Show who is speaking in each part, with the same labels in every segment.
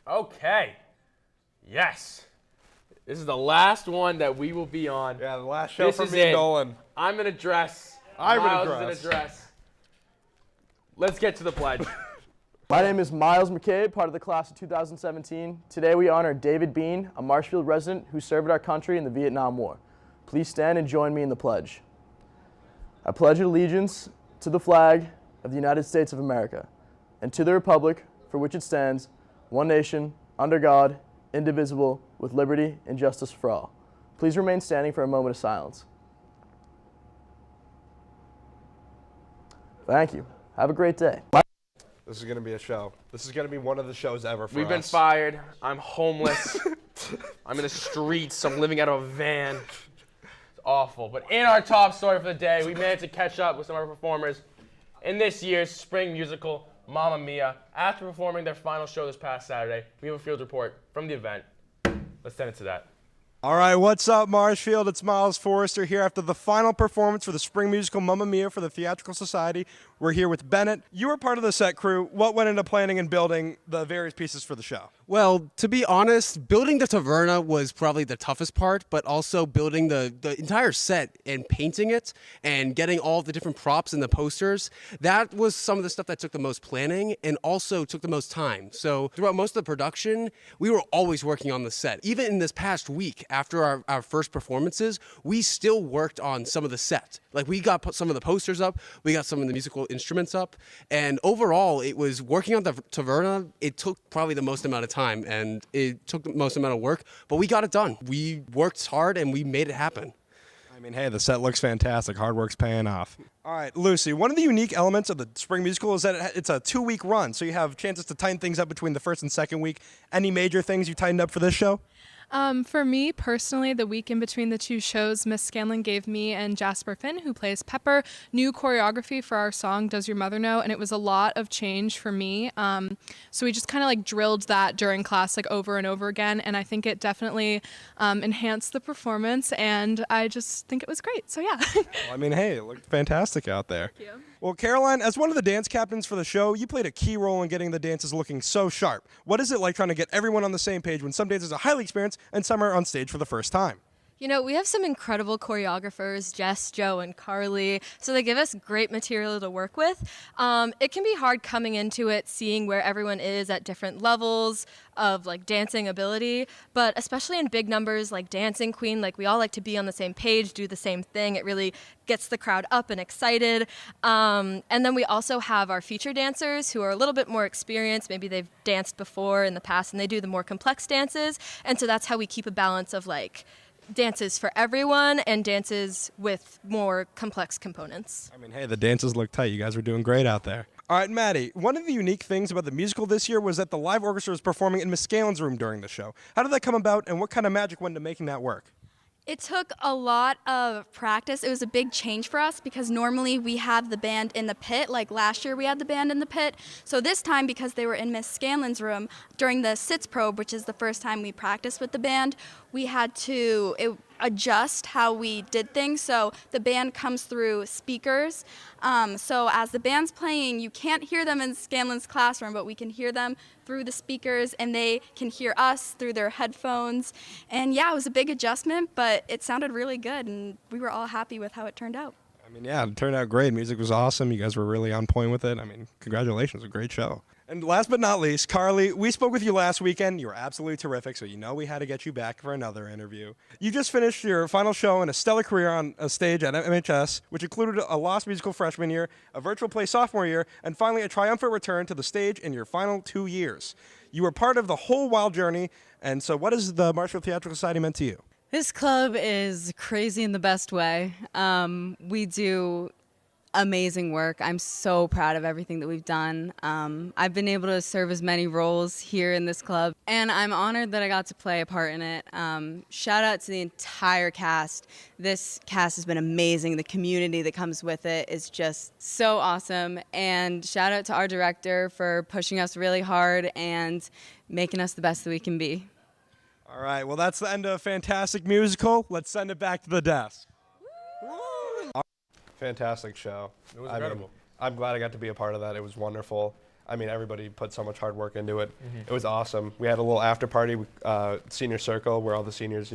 Speaker 1: Okay. Yes. This is the last one that we will be on.
Speaker 2: Yeah, the last show
Speaker 1: This
Speaker 2: for
Speaker 1: is
Speaker 2: me and
Speaker 1: it.
Speaker 2: Nolan.
Speaker 1: I'm in a dress.
Speaker 2: I'm in a
Speaker 1: Miles
Speaker 2: dress.
Speaker 1: is in a dress. Let's get to the pledge.
Speaker 3: My name is Miles McCabe, part of the class of 2017. Today we honor David Bean, a Marshfield resident who served our country in the Vietnam War. Please stand and join me in the pledge. I pledge allegiance to the flag of the United States of America and to the republic for which it stands, one nation, under God, indivisible, with liberty and justice for all. Please remain standing for a moment of silence. Thank you. Have a great day.
Speaker 2: This is going to be a show. This is going to be one of the shows ever for us.
Speaker 1: We've been fired. I'm homeless. I'm in the streets. I'm living out of a van. It's awful. But in our top story for the day, we managed to catch up with some of our performers in this year's spring musical, Mamma Mia. After performing their final show this past Saturday, we have a field report from the event. Let's send it to that.
Speaker 2: All right, what's up, Marshfield? It's Miles Forrester here after the final performance for the spring musical Mamma Mia for the Theatrical Society. We're here with Bennett. You were part of the set crew. What went into planning and building the various pieces for the show?
Speaker 4: Well, to be honest, building the taverna was probably the toughest part, but also building the entire set and painting it and getting all the different props and the posters. That was some of the stuff that took the most planning and also took the most time. So throughout most of the production, we were always working on the set. Even in this past week, after our first performances, we still worked on some of the set. Like we got some of the posters up, we got some of the musical instruments up, and overall it was working on the taverna. It took probably the most amount of time and it took the most amount of work, but we got it done. We worked hard and we made it happen.
Speaker 2: I mean, hey, the set looks fantastic. Hard work's paying off. All right, Lucy, one of the unique elements of the spring musical is that it's a 2-week run, so you have chances to tighten things up between the first and second week. Any major things you tightened up for this show?
Speaker 5: For me personally, the week in between the two shows, Miss Scanlon gave me and Jasper Finn, who plays Pepper, new choreography for our song Does Your Mother Know? And it was a lot of change for me. So we just kind of like drilled that during class like over and over again. And I think it definitely enhanced the performance. And I just think it was great. So yeah.
Speaker 2: Well, I mean, hey, it looked fantastic out there.
Speaker 5: Thank you.
Speaker 2: Well, Caroline, as one of the dance captains for the show, you played a key role in getting the dances looking so sharp. What is it like trying to get everyone on the same page when some dancers are highly experienced and some are on stage for the first time?
Speaker 6: You know, we have some incredible choreographers, Jess, Joe, and Carly, so they give us great material to work with. It can be hard coming into it, seeing where everyone is at different levels of like dancing ability, but especially in big numbers like Dancing Queen, like we all like to be on the same page, do the same thing. It really gets the crowd up and excited. And then we also have our feature dancers who are a little bit more experienced. Maybe they've danced before in the past and they do the more complex dances. And so that's how we keep a balance of like dances for everyone and dances with more complex components.
Speaker 2: I mean, hey, the dances look tight. You guys were doing great out there. All right, Maddie, one of the unique things about the musical this year was that the live orchestra was performing in Miss Scanlon's room during the show. How did that come about, and what kind of magic went into making that work?
Speaker 7: It took a lot of practice. It was a big change for us because normally we have the band in the pit. Like last year we had the band in the pit. So this time, because they were in Miss Scanlon's room, during the sits probe, which is the first time we practiced with the band, we had to adjust how we did things. So the band comes through speakers. So as the band's playing, you can't hear them in Scanlon's classroom, but we can hear them through the speakers and they can hear us through their headphones. And yeah, it was a big adjustment, but it sounded really good and we were all happy with how it turned out.
Speaker 2: I mean, yeah, it turned out great. Music was awesome. You guys were really on point with it. I mean, congratulations. A great show. And last but not least, Carly, we spoke with you last weekend. You were absolutely terrific, so you know we had to get you back for another interview. You just finished your final show in a stellar career on a stage at MHS, which included a lost musical freshman year, a virtual play sophomore year, and finally a triumphant return to the stage in your final 2 years. You were part of the whole wild journey, and so what has the Marshfield Theatrical Society meant to you?
Speaker 8: This club is crazy in the best way. We do amazing work. I'm so proud of everything that we've done. I've been able to serve as many roles here in this club, and I'm honored that I got to play a part in it. Shout out to the entire cast. This cast has been amazing. The community that comes with it is just so awesome. And shout out to our director for pushing us really hard and making us the best that we can be.
Speaker 2: All right, well, that's the end of Fantastic Musical. Let's send it back to the desk. Fantastic show.
Speaker 1: It was incredible.
Speaker 2: I'm glad I got to be a part of that. It was wonderful. I mean, everybody put so much hard work into it. It was awesome. We had a little after party, senior circle, where all the seniors,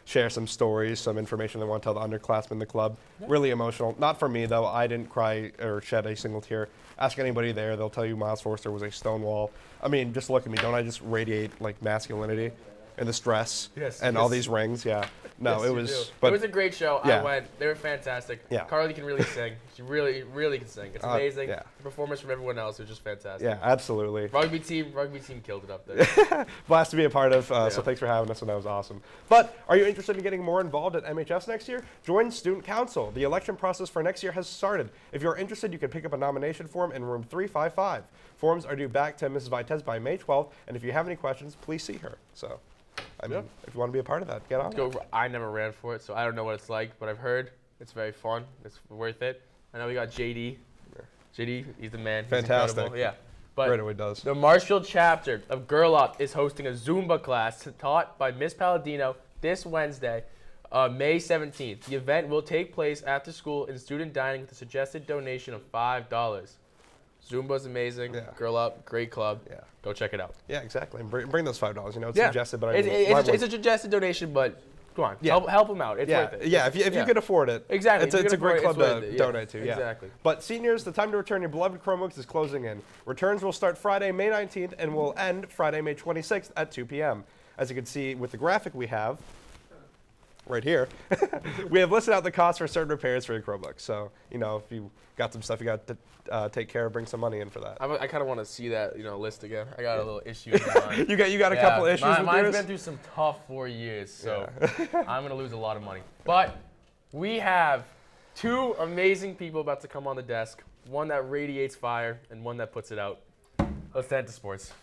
Speaker 2: share some stories, some information they want to tell the underclassmen in the club. Really emotional. Not for me, though. I didn't cry or shed a single tear. Ask anybody there. They'll tell you Miles Forster was a stone wall. I mean, just look at me. Don't I just radiate, like, masculinity and the stress and all these rings? Yeah. No,
Speaker 1: Yes,
Speaker 2: it
Speaker 1: you
Speaker 2: was.
Speaker 1: do.
Speaker 2: But
Speaker 1: It was a great show.
Speaker 2: Yeah.
Speaker 1: I went. They were fantastic.
Speaker 2: Yeah.
Speaker 1: Carly can really sing. She really, really can sing. It's amazing.
Speaker 2: yeah.
Speaker 1: The performance from everyone else was just fantastic.
Speaker 2: yeah, absolutely.
Speaker 1: Rugby team killed it up there.
Speaker 2: Blast to be a part of, so thanks for having us, and that was awesome. But are you interested in getting more involved at MHS next year? Join Student Council. The election process for next year has started. If you're interested, you can pick up a nomination form in room 355. Forms are due back to Mrs. Vitez by May 12th, and if you have any questions, please see her. So, I mean, if you want to be a part of that, get on it.
Speaker 1: I never ran for it, so I don't know what it's like, but I've heard it's very fun. It's worth it. I know we got JD. JD, he's the man. He's
Speaker 2: Fantastic.
Speaker 1: incredible. Yeah. But
Speaker 2: Right away does.
Speaker 1: the Marshfield chapter of Girl Up is hosting a Zumba class taught by Miss Palladino this Wednesday, May 17th. The event will take place after school in student dining with a suggested donation of $5. Zumba's amazing.
Speaker 2: Yeah.
Speaker 1: Girl Up, great club.
Speaker 2: Yeah.
Speaker 1: Go check it out.
Speaker 2: Yeah, exactly. And bring those $5. It's
Speaker 1: Yeah.
Speaker 2: suggested, but I
Speaker 1: It's,
Speaker 2: mean,
Speaker 1: it's,
Speaker 2: why
Speaker 1: a, it's a
Speaker 2: wouldn't-
Speaker 1: suggested donation, but come on,
Speaker 2: Yeah.
Speaker 1: help them out. It's
Speaker 2: yeah,
Speaker 1: worth it.
Speaker 2: yeah. If you can afford it,
Speaker 1: Exactly.
Speaker 2: It's
Speaker 1: If you
Speaker 2: a
Speaker 1: can
Speaker 2: great
Speaker 1: afford
Speaker 2: club
Speaker 1: it, it's
Speaker 2: to
Speaker 1: worth it.
Speaker 2: donate to. Yeah,
Speaker 1: Exactly.
Speaker 2: But seniors, the time to return your beloved Chromebooks is closing in. Returns will start Friday, May 19th, and will end Friday, May 26th at 2 p.m. As you can see with the graphic we have right here, we have listed out the cost for certain repairs for your Chromebook. So if you got some stuff you got to take care of, bring some money in for that.
Speaker 1: I kind of want to see that list again. I got a little issue in mind.
Speaker 2: You got a couple issues with
Speaker 1: Mine's
Speaker 2: yours?
Speaker 1: been through some tough 4 years, so I'm gonna lose a lot of money. But we have two amazing people about to come on the desk. One that radiates fire and one that puts it out. Let's head to sports.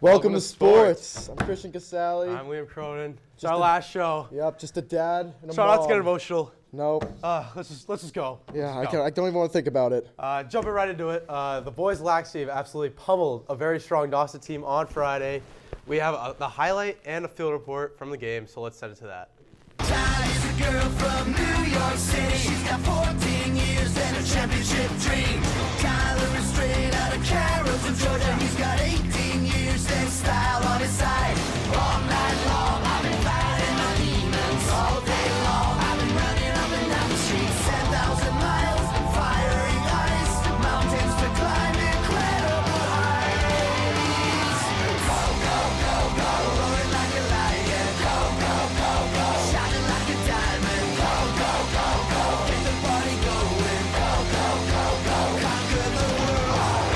Speaker 3: Welcome to
Speaker 2: sports.
Speaker 3: sports. I'm Christian Casale.
Speaker 9: I'm Liam Cronin. It's our last show.
Speaker 3: Yep, just a dad and a
Speaker 9: Try
Speaker 3: mom.
Speaker 9: not to get emotional.
Speaker 3: Nope.
Speaker 9: Let's just go.
Speaker 3: Yeah, I
Speaker 9: Let's go.
Speaker 3: don't even want to think about it.
Speaker 9: Jumping right into it. The boys Laxey have absolutely pummeled a very strong Dawson team on Friday. We have the highlight and a field report from the game, so let's send it to that.
Speaker 10: Ty's a girl from New York City. She's got 14 years and a championship dream. Tyler is straight out of Carrollton, Georgia. He's got 18 years and style on his side. All night long, I've been fighting my demons. All day long, I've been running up and down the street. 10,000 miles, firing eyes, mountains to climb, incredible heights. Go, go, go, go, roaring like a lion. Go, go, go, go, shining like a diamond. Go, go, go, go, get the party going. Go, go, go, go, conquer the world.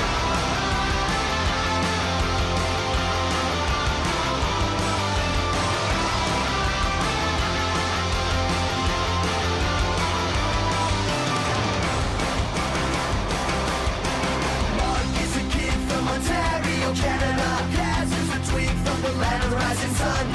Speaker 10: Mark is a kid from Ontario, Canada. Kaz is a twig from the land of the rising sun.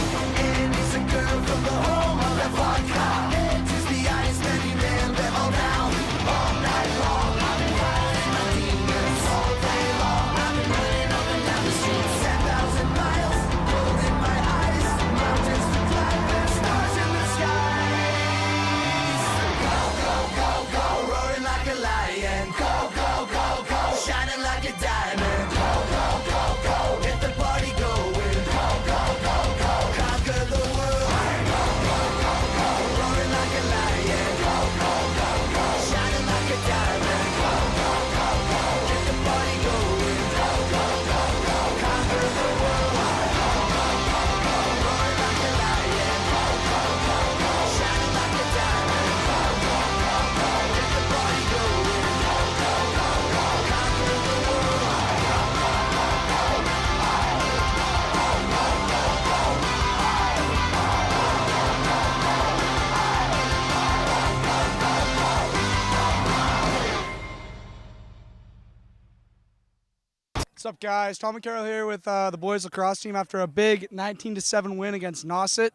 Speaker 10: And he's a girl from the home of the vodka. Ed is the Iceman, he nailed them all down. All night long, I've been fighting my demons. All day long, I've been running up and down the streets. 10,000 miles, gold in my eyes. Mountains to climb and stars in the skies. Go, go, go, go, roaring like a lion. Go, go, go, go, shining like a diamond. Go, go, go, go, get the party going. Go, go, go, go, conquer the world. Go, go,
Speaker 11: up, guys? Tom and Carroll here with the boys lacrosse team after a big 19-7 win against Nauset.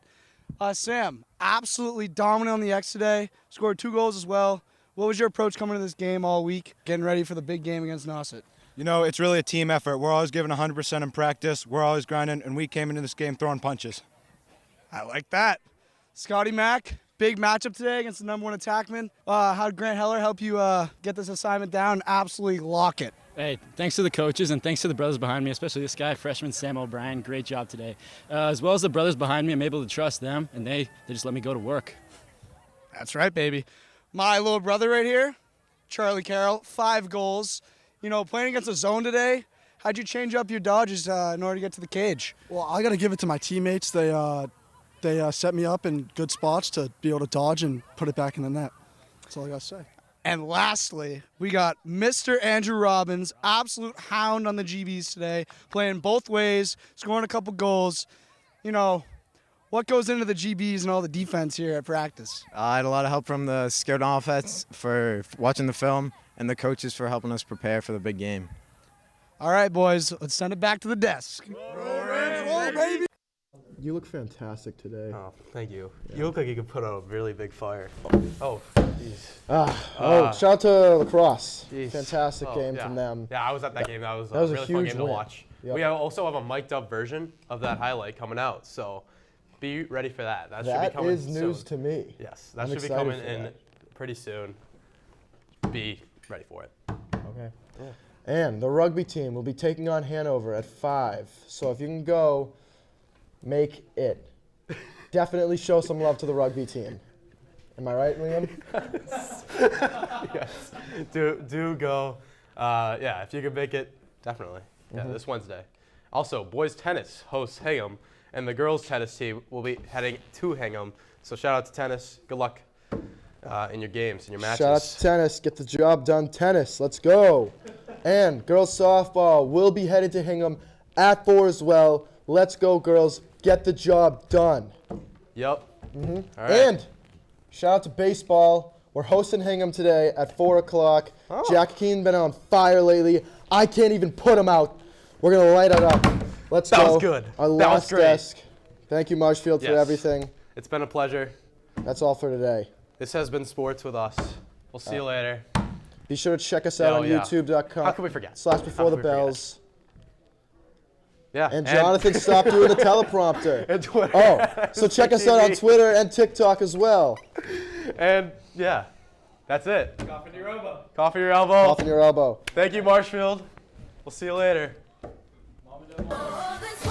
Speaker 11: Sam, absolutely dominant on the X today. Scored 2 goals as well. What was your approach coming to this game all week, getting ready for the big game against Nauset?
Speaker 12: You know, it's really a team effort. We're always giving 100% in practice. We're always grinding, and we came into this game throwing punches.
Speaker 11: I like that. Scotty Mack, big matchup today against the #1 attackman. How did Grant Heller help you get this assignment down and absolutely lock it?
Speaker 13: Hey, thanks to the coaches and thanks to the brothers behind me, especially this guy, freshman Sam O'Brien. Great job today. As well as the brothers behind me, I'm able to trust them, and they just let me go to work.
Speaker 11: That's right, baby. My little brother right here, Charlie Carroll, 5 goals. You know, playing against a zone today, how'd you change up your dodges in order to get to the cage?
Speaker 14: Well, I got to give it to my teammates. They set me up in good spots to be able to dodge and put it back in the net. That's all I got to say.
Speaker 11: And lastly, we got Mr. Andrew Robbins, absolute hound on the GBs today, playing both ways, scoring a couple goals. You know, what goes into the GBs and all the defense here at practice?
Speaker 15: I had a lot of help from the scout offense for watching the film and the coaches for helping us prepare for the big game.
Speaker 11: All right, boys, let's send it back to the desk. Roll, baby!
Speaker 3: You look fantastic today.
Speaker 9: Oh, thank you. You look like you could put out a really big fire. Oh, jeez.
Speaker 3: Shout out to lacrosse.
Speaker 9: Jeez.
Speaker 3: Fantastic game
Speaker 9: yeah.
Speaker 3: from them.
Speaker 9: Yeah, I was at that game. That was a
Speaker 3: a
Speaker 9: really fun
Speaker 3: huge
Speaker 9: game to
Speaker 3: win.
Speaker 9: watch.
Speaker 3: Yep.
Speaker 9: We also have a mic'd up version of that highlight coming out, so be ready for that. That should
Speaker 3: That
Speaker 9: be coming
Speaker 3: is news
Speaker 9: soon.
Speaker 3: to me.
Speaker 9: Yes, that
Speaker 3: I'm
Speaker 9: should be
Speaker 3: excited
Speaker 9: coming
Speaker 3: for
Speaker 9: in
Speaker 3: that.
Speaker 9: pretty soon. Be ready for it.
Speaker 3: Okay. Yeah. And the rugby team will be taking on Hanover at 5. So if you can go, make it. Definitely show some love to the rugby team. Am I right, Liam?
Speaker 9: Yes. Do go. Yeah, if you can make it, definitely. Yeah, this Wednesday. Also, boys tennis hosts Hingham, and the girls tennis team will be heading to Hingham. So shout out to tennis. Good luck in your games, in your matches.
Speaker 3: Shout out to tennis. Get the job done, tennis. Let's go. And girls softball will be headed to Hingham at 4 as well. Let's go, girls. Get the job done.
Speaker 9: Yep.
Speaker 3: Mm-hmm.
Speaker 9: All right.
Speaker 3: And shout out to baseball. We're hosting Hingham today at 4 o'clock.
Speaker 9: Oh.
Speaker 3: Jack Keen been on fire lately. I can't even put him out. We're going to light it up. Let's go.
Speaker 9: That was good.
Speaker 3: Our
Speaker 9: That was
Speaker 3: last
Speaker 9: great.
Speaker 3: desk. Thank you, Marshfield, for
Speaker 9: Yes.
Speaker 3: everything.
Speaker 9: It's been a pleasure.
Speaker 3: That's all for today.
Speaker 9: This has been Sports with us. We'll see you later.
Speaker 3: Be sure to check us out
Speaker 9: Oh,
Speaker 3: on
Speaker 9: yeah.
Speaker 3: YouTube.com.
Speaker 9: How could we forget?
Speaker 3: / Before
Speaker 9: How
Speaker 3: the
Speaker 9: could we forget?
Speaker 3: Bells.
Speaker 9: Yeah.
Speaker 3: And Jonathan stopped doing the teleprompter.
Speaker 9: And Twitter.
Speaker 3: Oh, so check us out on
Speaker 9: TV.
Speaker 3: Twitter and TikTok as well.
Speaker 9: And yeah, that's it.
Speaker 1: Cough in your elbow.
Speaker 9: Cough in your elbow.
Speaker 3: Off in your elbow.
Speaker 9: Thank you, Marshfield. We'll see you later.
Speaker 10: All this